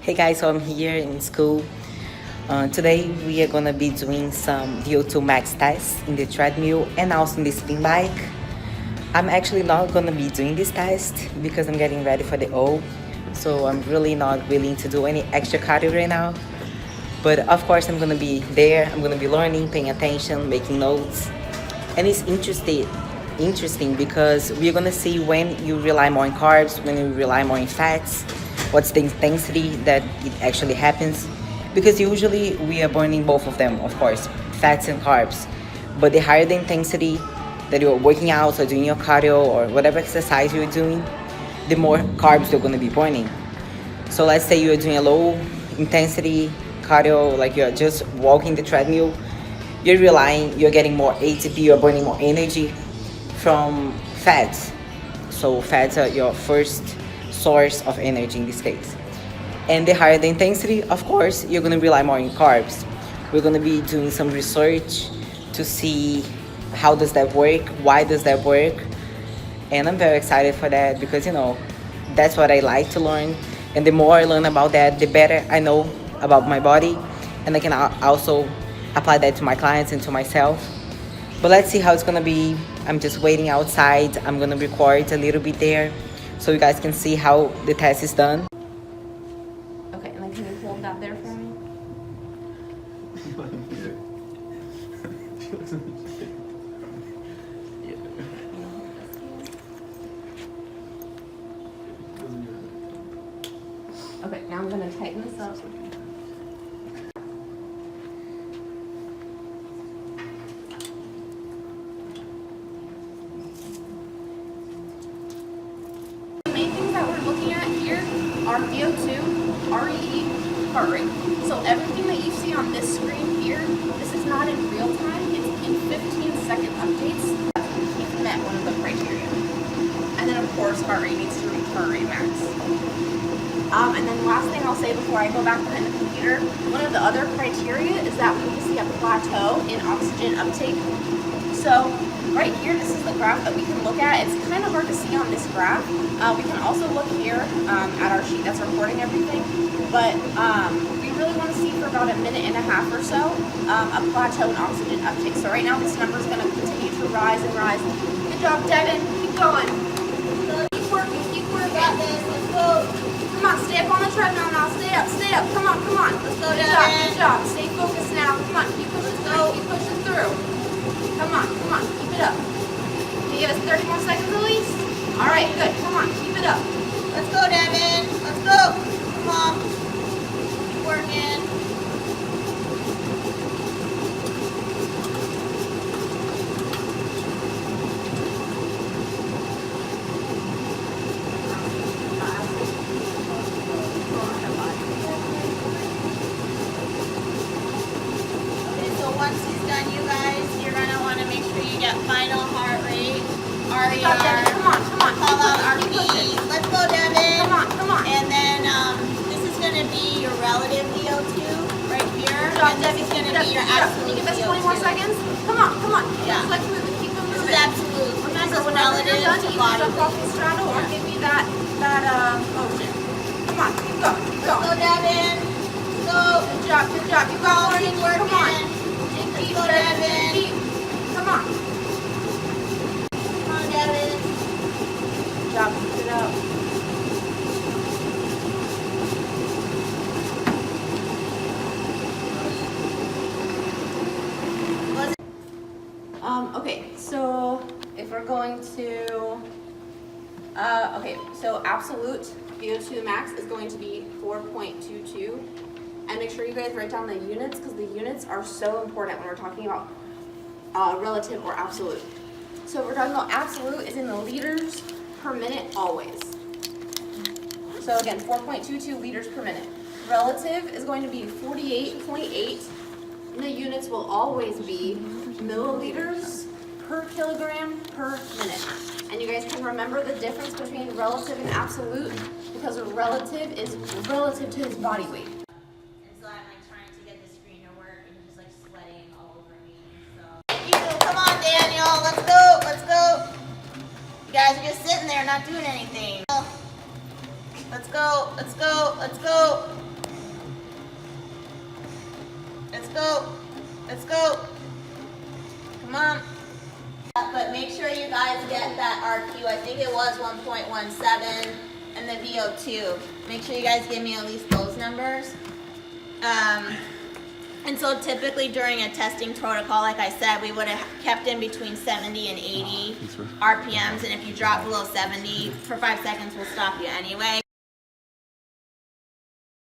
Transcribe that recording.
Hey guys, so I'm here in school. Today we are gonna be doing some VO2 Max tests in the treadmill and also in the spin bike. I'm actually not gonna be doing this test because I'm getting ready for the O, so I'm really not willing to do any extra cardio right now. But of course I'm gonna be there, I'm gonna be learning, paying attention, making notes. And it's interesting because we're gonna see when you rely more on carbs, when you rely more on fats, what's the intensity that it actually happens. Because usually we are burning both of them, of course, fats and carbs. But the higher the intensity that you're working out or doing your cardio or whatever exercise you're doing, the more carbs you're gonna be burning. So let's say you're doing a low intensity cardio, like you're just walking the treadmill, you're getting more ATP, you're burning more energy from fats. So fats are your first source of energy in this case. And the higher the intensity, of course, you're gonna rely more on carbs. We're gonna be doing some research to see how does that work, why does that work. And I'm very excited for that because, that's what I like to learn. And the more I learn about that, the better I know about my body. And I can also apply that to my clients and to myself. But let's see how it's gonna be. I'm just waiting outside. I'm gonna record a little bit there so you guys can see how the test is done. Okay, and then can you hold that there for me? Okay, now I'm gonna tighten this up. The main things that we're looking at here are VO2, RE, heart rate. So everything that you see on this screen here, this is not in real time, it's in 15-second updates. You've met one of the criteria. And then of course, heart rate needs to reach heart rate max. And then last thing I'll say before I go back behind the computer, one of the other criteria is that we need to see a plateau in oxygen uptake. So right here, this is the graph that we can look at. It's kind of hard to see on this graph. We can also look here at our sheet that's recording everything. But we really want to see for about a minute and a half or so a plateau in oxygen uptake. So right now this number is going to continue to rise and rise. Good job, Devin. Keep going. Keep working. Keep working. Got this. Let's go. Come on, stay up on the treadmill now. Stay up, stay up. Come on, come on. Let's go, Devin. Good job. Stay focused now. Come on, keep pushing through. Keep pushing through. Come on, come on. Keep it up. Can you give us 30 more seconds at least? All right, good. Come on, keep it up. Let's go, Devin. Let's go. Come on. Keep working. Once he's done, you guys, you're going to want to make sure you get final heart rate, RER, Come on, come on. call out RPE. Let's go, Devin. Come on, come on. And then this is going to be your relative VO2 right here. And this is going to be your absolute Can you give us VO2. 20 more seconds? Come on, come on. Yeah. Let's move it. Keep them This moving. is absolute. Remember, Whenever relative you're done, to you body can jump off weight. the straddle or give me that motion. Come on, keep going, keep Let's go, going. Devin. Go. Good job, good job. Keep going, Keep come on. working. Keep Go, Devin. Come on. Come on, Devin. Good job, keep it up. Okay, so if we're going to, so absolute VO2 max is going to be 4.22. And make sure you guys write down the units because the units are so important when we're talking about relative or absolute. So if we're talking about absolute is in the liters per minute always. So again, 4.22 liters per minute. Relative is going to be 48.8. And the units will always be milliliters per kilogram per minute. And you guys can remember the difference between relative and absolute because a relative is relative to his body weight. And so I'm like trying to get the screen to work and just like sweating all over me. So come on, Daniel, let's go, let's go. You guys are just sitting there not doing anything. Let's go, let's go, let's go. go. Let's go. Come on. But make sure you guys get that RQ. I think it was 1.17 and the VO2. Make sure you guys give me at least those numbers. And so typically during a testing protocol, like I said, we would have kept in between 70 and 80 RPMs. And if you drop below 70 for 5 seconds, we'll stop you anyway.